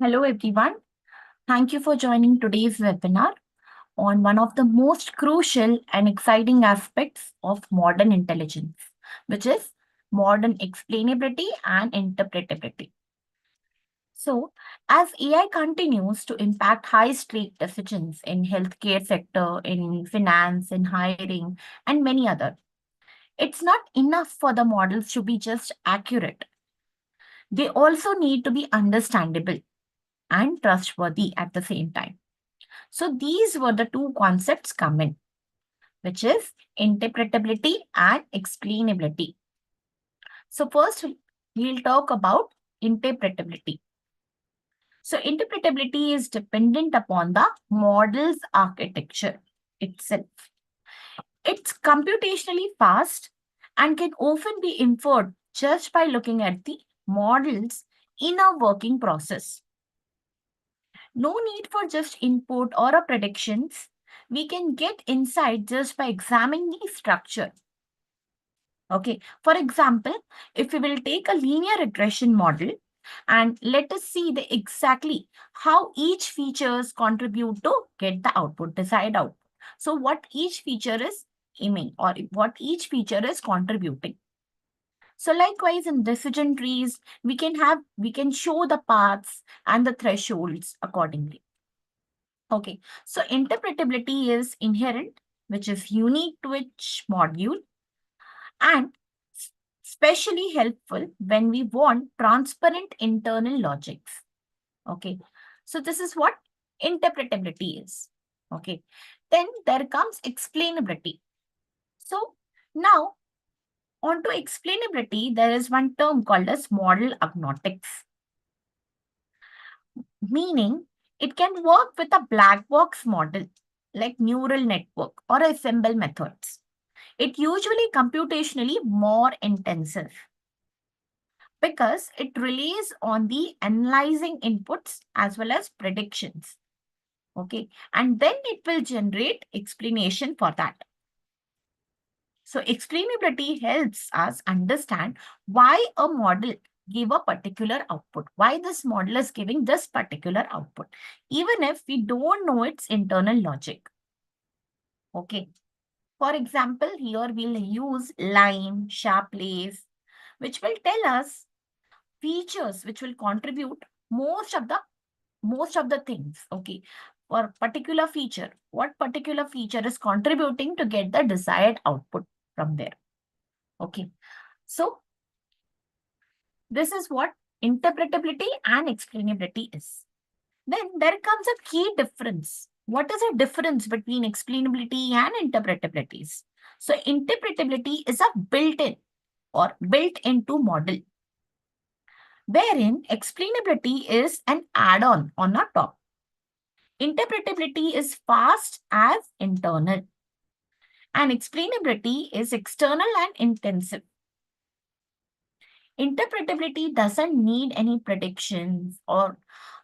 Hello, everyone. Thank you for joining today's webinar on one of the most crucial and exciting aspects of modern intelligence, which is modern explainability and interpretability. So, as AI continues to impact high-stake decisions in healthcare sector, in finance, in hiring, and many other, it's not enough for the models to be just accurate. They also need to be understandable and trustworthy at the same time. So these were the two concepts come in, which is interpretability and explainability. So first, we'll talk about interpretability. So interpretability is dependent upon the model's architecture itself. It's computationally fast and can often be inferred just by looking at the model's inner working process. No need for just input or a predictions. We can get insight just by examining the structure. Okay, for example, if we will take a linear regression model and let us see the exactly how each features contribute to get the output, desired output. So what each feature is aiming or what each feature is contributing. So likewise in decision trees, we can show the paths and the thresholds accordingly. Okay, so interpretability is inherent, which is unique to each module and especially helpful when we want transparent internal logics. Okay, so this is what interpretability is. Okay, then there comes explainability. So now on to explainability, there is one term called as model agnostics, meaning it can work with a black box model like neural network or assemble methods. It usually computationally more intensive because it relies on the analyzing inputs as well as predictions. Okay, and then it will generate explanation for that. So explainability helps us understand why a model gave a particular output, why this model is giving this particular output, even if we don't know its internal logic. Okay. For example, here we'll use line, Shapley's, which will tell us features which will contribute most of the things. Okay. For particular feature, what particular feature is contributing to get the desired output from there. Okay. So this is what interpretability and explainability is. Then there comes a key difference. What is the difference between explainability and interpretabilities? So interpretability is a built-in or built-into model, wherein explainability is an add-on on a top. Interpretability is fast as internal, and explainability is external and intensive. Interpretability doesn't need any predictions or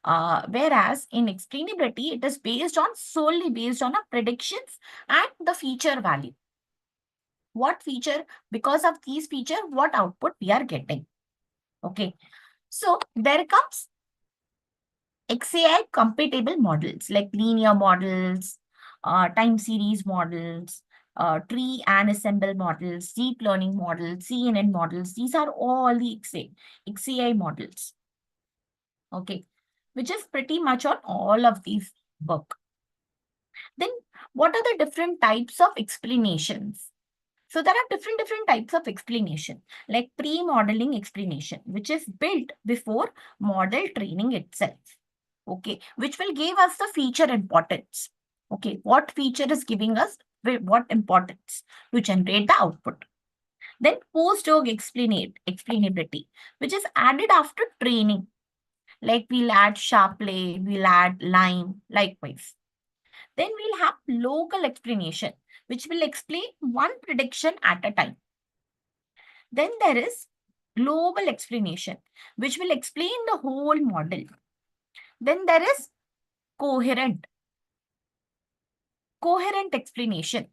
whereas in explainability, it is solely based on a predictions and the feature value. What feature, because of these feature, what output we are getting. Okay. So there comes XAI compatible models like linear models, time series models, tree and assemble models, deep learning models, CNN models. These are all the XAI models. Okay, which is pretty much on all of these work. Then what are the different types of explanations? So there are different types of explanation, like pre-modeling explanation, which is built before model training itself. Okay, which will give us the feature importance. Okay, what feature is giving us what importance to generate the output. Then post-hoc explainability, which is added after training. Like we'll add Shapley, we'll add line, likewise. Then we'll have local explanation, which will explain one prediction at a time. Then there is global explanation, which will explain the whole model. Then there is coherent explanation.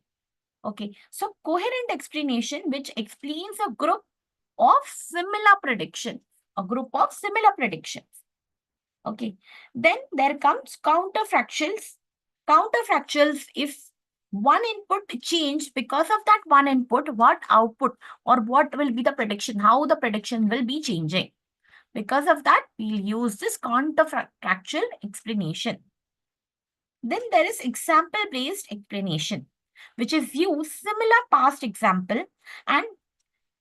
Okay, so coherent explanation, which explains a group of similar predictions, Okay. Then there comes counterfactuals. Counterfactuals, if one input changed, because of that one input, what output or what will be the prediction, how the prediction will be changing. Because of that, we'll use this counterfactual explanation. Then there is example-based explanation, which is use similar past example and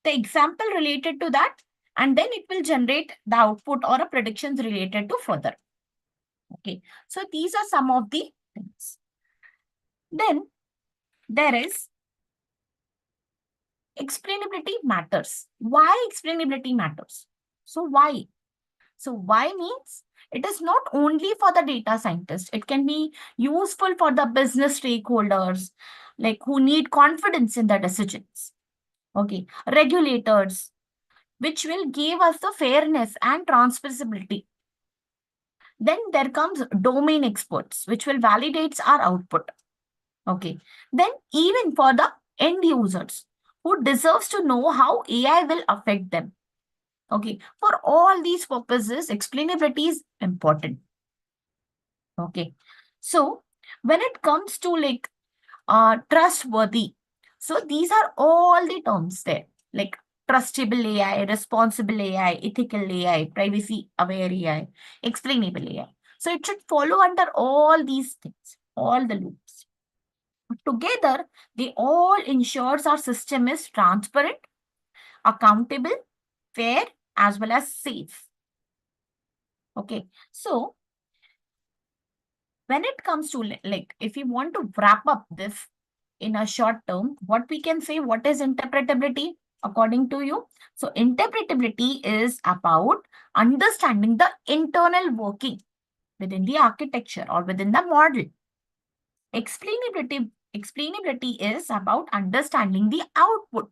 the example related to that, and then it will generate the output or a predictions related to further. Okay, so these are some of the things. Then there is explainability matters. Why explainability matters? So why? So why means it is not only for the data scientist. It can be useful for the business stakeholders, like who need confidence in the decisions. Okay, regulators, which will give us the fairness and transparency. Then there comes domain experts, which will validate our output. Okay. Then even for the end users who deserves to know how AI will affect them. Okay. For all these purposes, explainability is important. Okay. So when it comes to like trustworthy, so these are all the terms there, like trustable AI, responsible AI, ethical AI, privacy aware AI, explainable AI. So it should follow under all these things, all the loops. Together, they all ensures our system is transparent, accountable, fair, as well as safe. Okay, so when it comes to like, if you want to wrap up this in a short term, what we can say, what is interpretability according to you? So interpretability is about understanding the internal working within the architecture or within the model. Explainability is about understanding the output.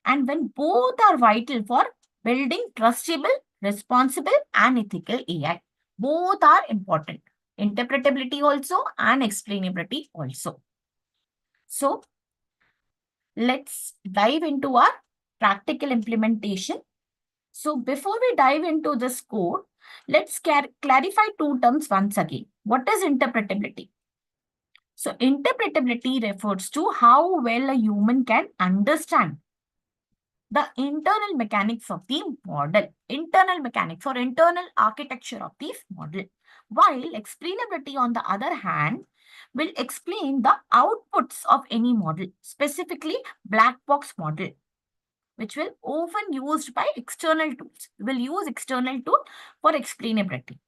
And when both are vital for building trustable, responsible, and ethical AI. Both are important. Interpretability also and explainability also. So let's dive into our practical implementation. So before we dive into this code, let's clarify two terms once again. What is interpretability? So interpretability refers to how well a human can understand the internal mechanics of the model, internal mechanics or internal architecture of the model. While explainability, on the other hand, will explain the outputs of any model, specifically black box model, which will often used by external tools. We will use external tool for explainability.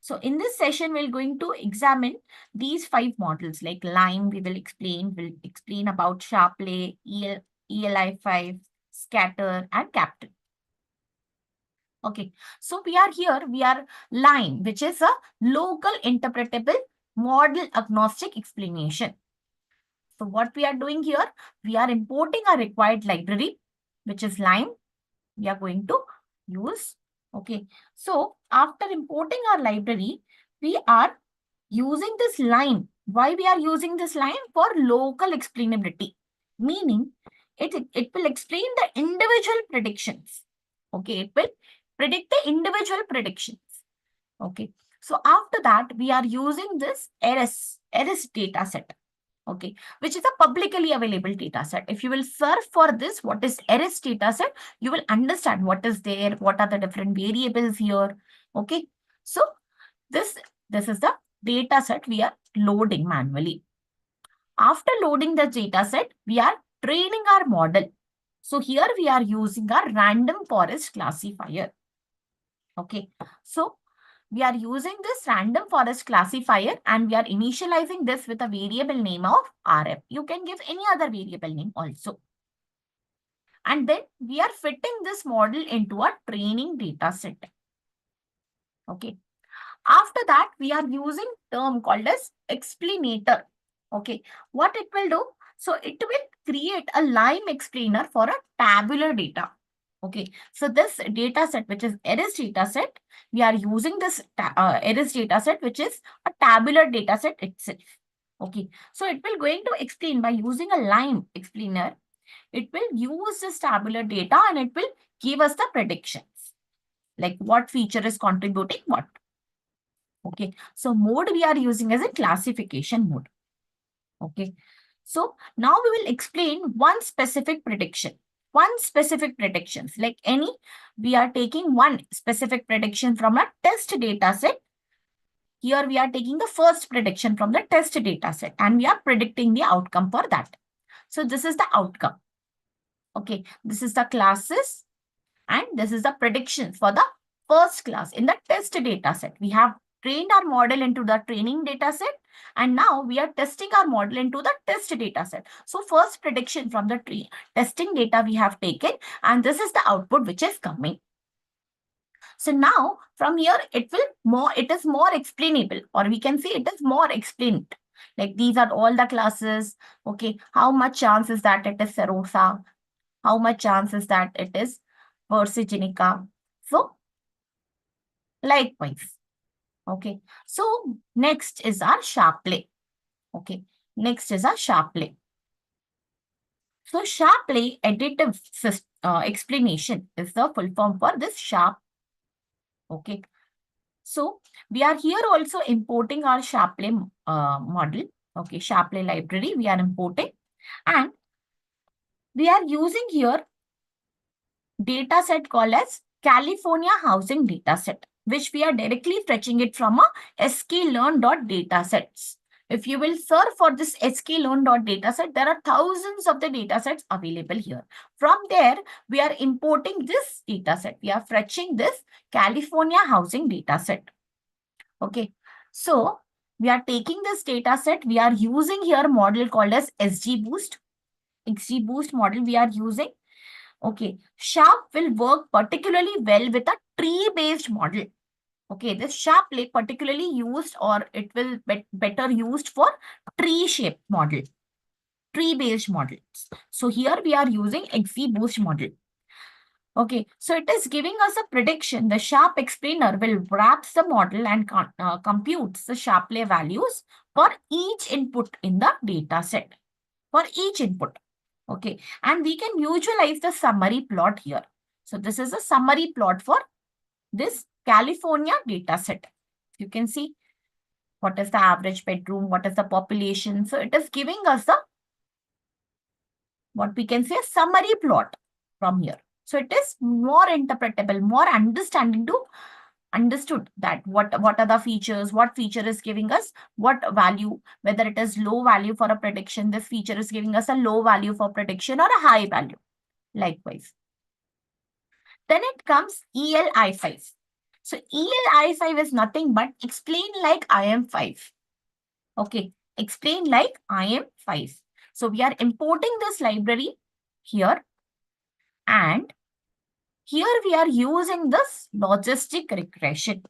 So in this session, we're going to examine these 5 models like LIME, we'll explain about Sharpley, ELI5, Scatter, and Captain. Okay, so we are LIME, which is a local interpretable model agnostic explanation. So what we are doing here, we are importing a required library, which is LIME. We are going to use. Okay, so after importing our library, we are using this line. Why we are using this line? For local explainability, meaning it will explain the individual predictions. Okay, it will predict the individual predictions. Okay, so after that, we are using this AiSPRY data set. Okay, which is a publicly available data set. If you will search for this, what is AiSPRY data set, you will understand what is there, what are the different variables here. Okay, so this is the data set we are loading manually. After loading the data set, we are training our model. So here we are using our random forest classifier. Okay, so we are using this random forest classifier and we are initializing this with a variable name of RF. You can give any other variable name also. And then we are fitting this model into a training data set. Okay. After that, we are using term called as explainator. Okay. What it will do? So it will create a LIME explainer for a tabular data. Okay, so this data set, which is AiSPRY data set, we are using this AiSPRY data set, which is a tabular data set itself. Okay, so it will going to explain by using a LIME explainer. It will use this tabular data and it will give us the predictions. like what feature is contributing what. Okay, so mode we are using as a classification mode. Okay, so now we will explain one specific prediction. One specific predictions, like any, we are taking one specific prediction from a test data set. Here we are taking the first prediction from the test data set and we are predicting the outcome for that. So this is the outcome. Okay, this is the classes and this is the prediction for the first class in the test data set. We have trained our model into the training data set and now we are testing our model into the test data set. So first prediction from the testing data we have taken and this is the output which is coming. So now from here it is more explainable, or we can say it is more explained. Like these are all the classes. Okay, how much chance is that it is serosa? How much chance is that it is Versigenica? So likewise. Okay, so next is our Shapley. Okay, next is our Shapley. So Shapley additive explanation is the full form for this SHAP. Okay, so we are here also importing our Shapley model. Okay, Shapley library we are importing and we are using here data set called as California housing data set, which we are directly fetching it from a sklearn.datasets. If you will search for this sklearn.dataset, there are thousands of the datasets available here. From there, we are importing this dataset. We are fetching this California housing dataset. Okay, so we are taking this dataset. We are using here model called as XGBoost. XGBoost model we are using. Okay, SHARP will work particularly well with a tree-based model. Okay, this SHARP like particularly used, or it will be better used for tree-shaped model, tree-based models. So here we are using XGBoost model. Okay, so it is giving us a prediction. The SHARP explainer will wraps the model and computes the Shapley values for each input in the data set. For each input. Okay, and we can visualize the summary plot here. So this is a summary plot for this California data set. You can see what is the average bedroom, what is the population. So it is giving us the, what we can say, a summary plot from here. So it is more interpretable, more understood that what are the features, what feature is giving us what value, whether it is low value for a prediction, this feature is giving us a low value for prediction or a high value. Likewise. Then it comes ELI5. So ELI5 is nothing but explain like I am 5. Okay, explain like I am 5. So we are importing this library here and here we are using this logistic regression.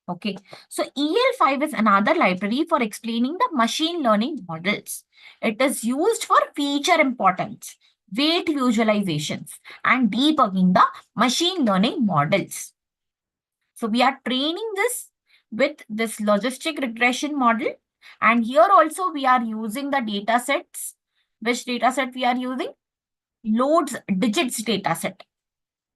Okay, so EL5 is another library for explaining the machine learning models. It is used for feature importance, weight visualizations, and debugging the machine learning models. So we are training this with this logistic regression model. And here also we are using the data sets. Which data set we are using? Loads digits data set.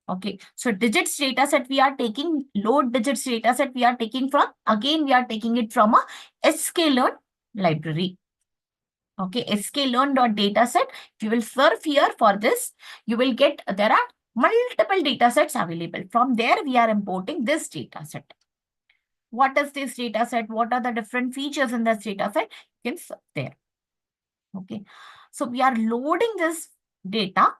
Okay, so digits data set we are taking, load digits data set we are taking from, again we are taking it from a sklearn library. Okay, sklearn.dataset. If you will surf here for this, you will get, there are multiple data sets available. From there, we are importing this data set. What is this data set? What are the different features in this data set? You can surf there. Okay, so we are loading this data.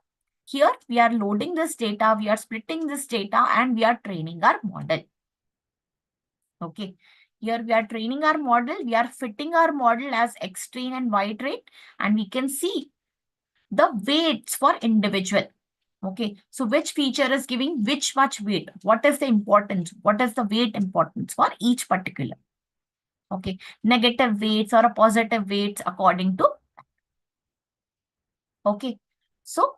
Here we are loading this data, we are splitting this data and we are training our model. Okay, here we are training our model, we are fitting our model as X train and Y train and we can see the weights for individual. Okay, so which feature is giving which much weight? What is the importance? What is the weight importance for each particular? Okay, negative weights or a positive weights according to. Okay, so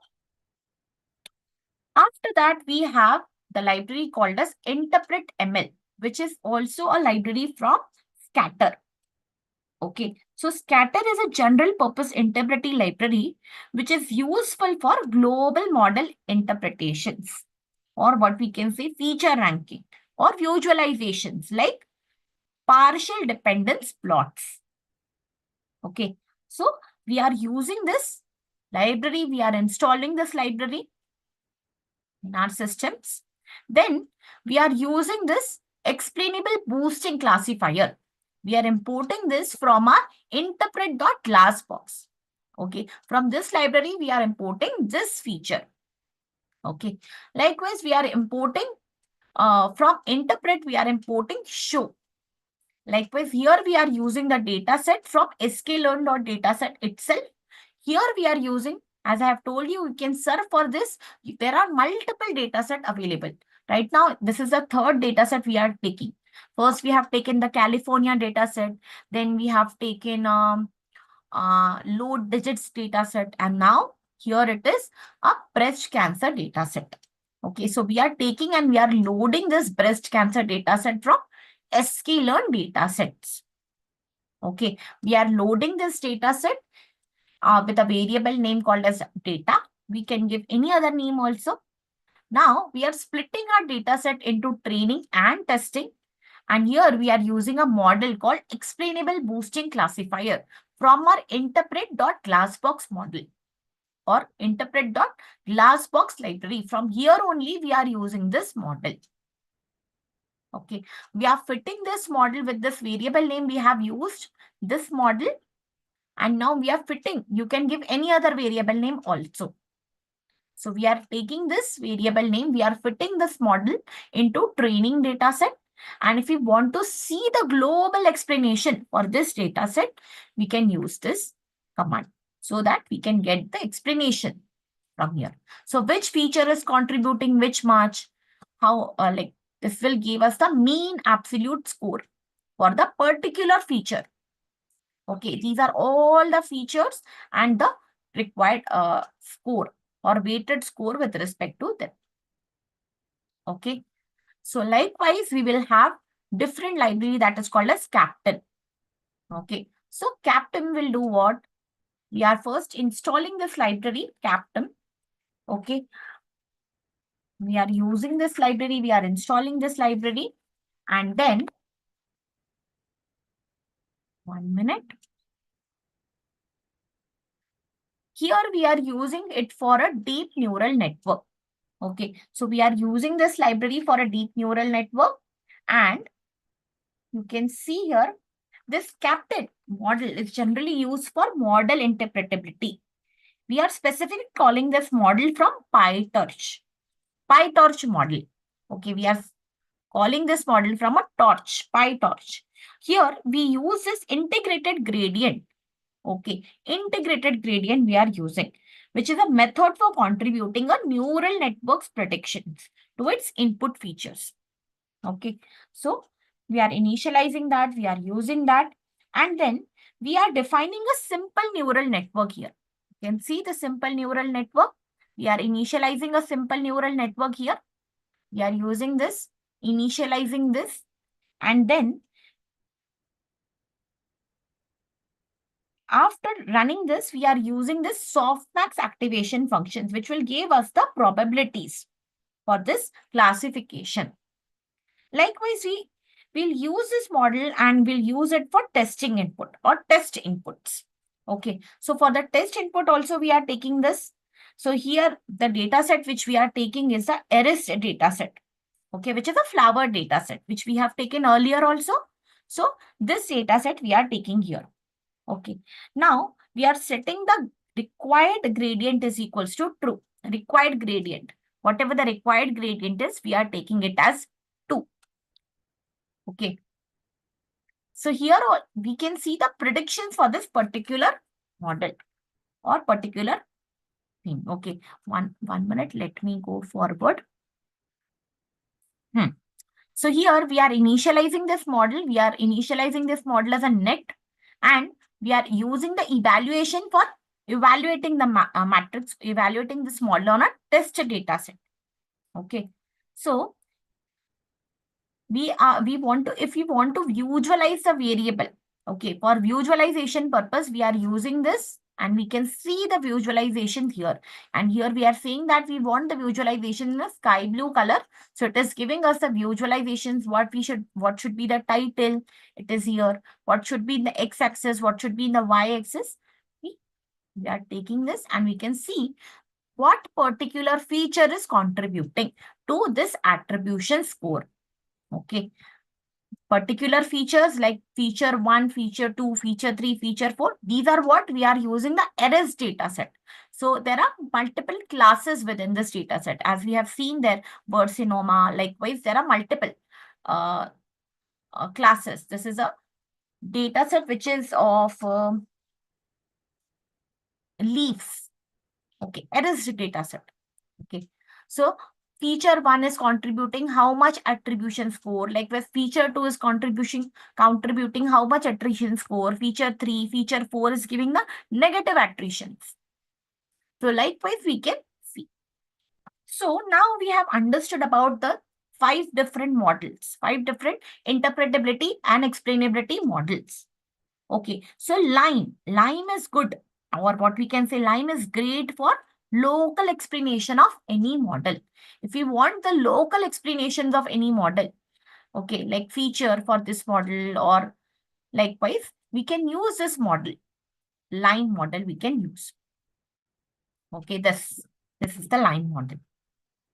after that, we have the library called as Interpretml, which is also a library from Scatter. Okay, so Scatter is a general purpose interpreting library, which is useful for global model interpretations. or what we can say feature ranking, or visualizations like partial dependence plots. Okay, so we are using this library, we are installing this library in our systems. Then we are using this explainable boosting classifier. We are importing this from our interpret.class box. Okay, from this library, we are importing this feature. Okay, likewise, we are importing from interpret, we are importing show. Likewise, here we are using the data set from sklearn.dataset itself. Here we are using, as I have told you, you can search for this. There are multiple data set available. Right now, this is the third data set we are taking. First, we have taken the California data set. Then we have taken low digits data set. And now here it is a breast cancer data set. Okay, so we are taking and we are loading this breast cancer data set from sklearn data sets. Okay, we are loading this data set with a variable name called as data. We can give any other name also. Now we are splitting our data set into training and testing. And here we are using a model called explainable boosting classifier from our interpret.glassbox model or interpret.glassbox library. From here only we are using this model. Okay, we are fitting this model with this variable name we have used, this model. And now we are fitting, you can give any other variable name also. So we are taking this variable name, we are fitting this model into training data set. And if we want to see the global explanation for this data set, we can use this command so that we can get the explanation from here. So which feature is contributing which much, how like this will give us the mean absolute score for the particular feature. Okay, these are all the features and the required score or weighted score with respect to them. Okay, so likewise, we will have different library that is called as Captain. Okay, so Captain will do what? We are first installing this library, Captain. Okay, we are using this library, we are installing this library, and then, 1 minute. Here we are using it for a deep neural network. Okay, so we are using this library for a deep neural network, and you can see here, this Captain model is generally used for model interpretability. We are specifically calling this model from PyTorch model. Okay, we are calling this model from a PyTorch. Here we use this integrated gradient. Okay, integrated gradient we are using, which is a method for contributing a neural network's predictions to its input features. Okay, so we are initializing that, we are using that, and then we are defining a simple neural network here. You can see the simple neural network. We are initializing a simple neural network here. We are using this, initializing this, and then after running this, we are using this softmax activation functions, which will give us the probabilities for this classification. Likewise, we will use this model and we'll use it for testing input or test inputs. Okay, so for the test input also we are taking this. So here the data set which we are taking is the AiSPRY data set. Okay, which is a flower data set, which we have taken earlier also. So this data set we are taking here. Okay, now we are setting the required gradient is equals to true. Required gradient. Whatever the required gradient is, we are taking it as 2. Okay. So here we can see the predictions for this particular model or particular thing. Okay. One minute. Let me go forward. So here we are initializing this model. We are initializing this model as a net, and we are using the evaluation for evaluating the matrix, evaluating this model on a test data set. Okay. So we want to, if we want to visualize the variable, okay, for visualization purpose, we are using this and we can see the visualization here. And here we are saying that we want the visualization in a sky blue color. So it is giving us the visualizations, what should be the title. It is here. What should be in the x-axis, what should be in the y-axis. We are taking this and we can see what particular feature is contributing to this attribution score. Okay. Particular features like feature 1, feature 2, feature 3, feature 4. These are what we are using the ARIS data set. So there are multiple classes within this data set. As we have seen there, Bursinoma, likewise, there are multiple classes. This is a data set which is of leaves. Okay, ARIS data set. Okay, so feature 1 is contributing how much attribution score, like where feature 2 is contributing how much attrition score, feature 3, feature 4 is giving the negative attritions. So likewise we can see. So now we have understood about the 5 different models, 5 different interpretability and explainability models. Okay, so LIME is good, or what we can say, LIME is great for local explanation of any model. If we want the local explanations of any model, okay, like feature for this model, or likewise, we can use this model, LIME model we can use. Okay, this is the LIME model.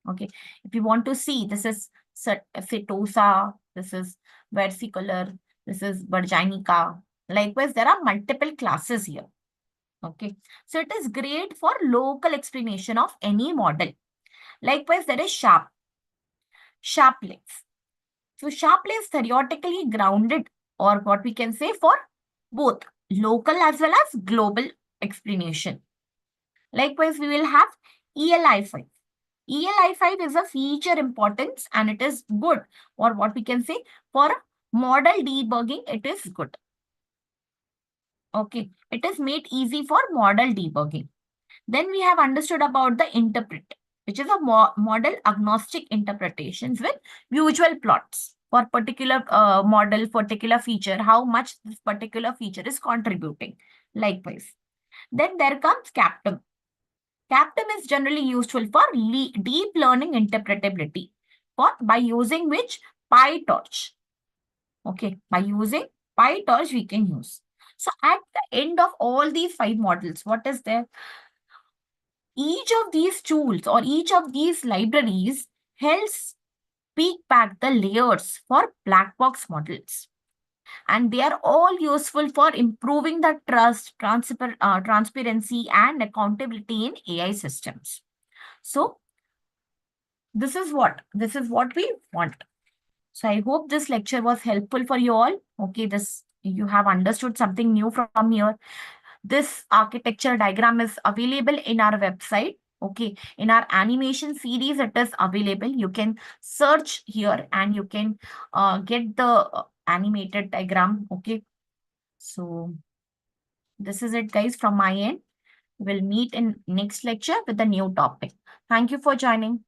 Okay, if you want to see, this is setosa, this is versicolor, this is virginica. Likewise, there are multiple classes here. Okay, so it is great for local explanation of any model. Likewise, there is sharplets. So sharplets theoretically grounded, or what we can say, for both local as well as global explanation. Likewise, we will have ELI5. ELI5 is a feature importance and it is good, or what we can say, for model debugging, it is good. Okay, it is made easy for model debugging. Then we have understood about the interpret, which is a model agnostic interpretations with visual plots for particular model, particular feature, how much this particular feature is contributing. Likewise. Then there comes CAPTIM. CAPTIM is generally useful for deep learning interpretability, by using which PyTorch. Okay, by using PyTorch we can use. So at the end of all these 5 models, what is there? Each of these tools or each of these libraries helps peek back the layers for black box models. And they are all useful for improving the trust, transparency, and accountability in AI systems. So this is what we want. So I hope this lecture was helpful for you all. Okay, you have understood something new from here. This architecture diagram is available in our website. Okay, in our animation series, it is available. You can search here and you can get the animated diagram. Okay, so this is it, guys, from my end. We'll meet in next lecture with a new topic. Thank you for joining.